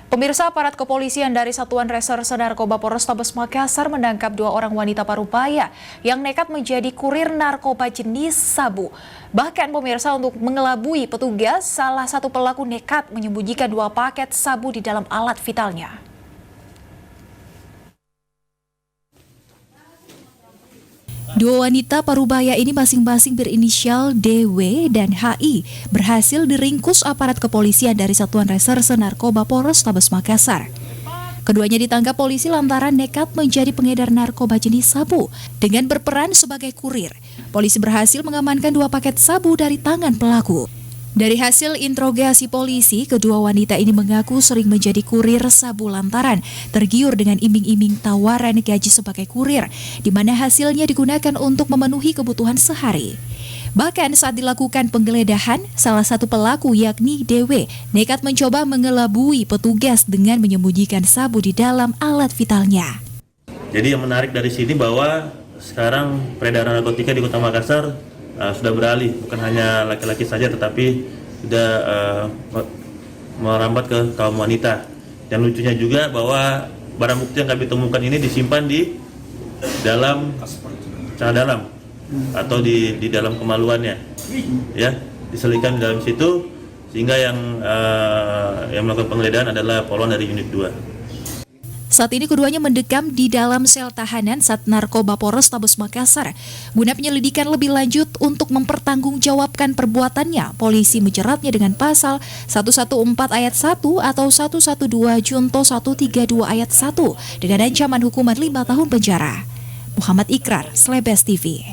Pemirsa, aparat kepolisian dari Satuan Reserse Narkoba Polrestabes Makassar menangkap 2 orang wanita parubaya yang nekat menjadi kurir narkoba jenis sabu. Bahkan pemirsa, untuk mengelabui petugas, salah satu pelaku nekat menyembunyikan 2 paket sabu di dalam alat vitalnya. Dua wanita parubaya ini masing-masing berinisial DW dan HI berhasil diringkus aparat kepolisian dari Satuan Reserse Narkoba Polrestabes Makassar. Keduanya ditangkap polisi lantaran nekat menjadi pengedar narkoba jenis sabu dengan berperan sebagai kurir. Polisi berhasil mengamankan 2 paket sabu dari tangan pelaku. Dari hasil interogasi polisi, kedua wanita ini mengaku sering menjadi kurir sabu lantaran tergiur dengan iming-iming tawaran gaji sebagai kurir, di mana hasilnya digunakan untuk memenuhi kebutuhan sehari. Bahkan saat dilakukan penggeledahan, salah satu pelaku yakni DW nekat mencoba mengelabui petugas dengan menyembunyikan sabu di dalam alat vitalnya. Jadi yang menarik dari sini bahwa sekarang peredaran narkotika di Kota Makassar sudah beralih, bukan hanya laki-laki saja tetapi sudah merambat ke kaum wanita. Dan lucunya juga bahwa barang bukti yang kami temukan ini disimpan di dalam celana dalam atau di dalam kemaluannya, ya, diselipkan di dalam situ, sehingga yang melakukan penggeledahan adalah poluan dari unit 2. Saat ini keduanya mendekam di dalam sel tahanan Sat Narkoba Polrestabes Makassar. Guna penyelidikan lebih lanjut untuk mempertanggungjawabkan perbuatannya, polisi menjeratnya dengan pasal 114 ayat 1 atau 112 Junto 132 ayat 1 dengan ancaman hukuman 5 tahun penjara. Muhammad Ikrar, Slebes TV.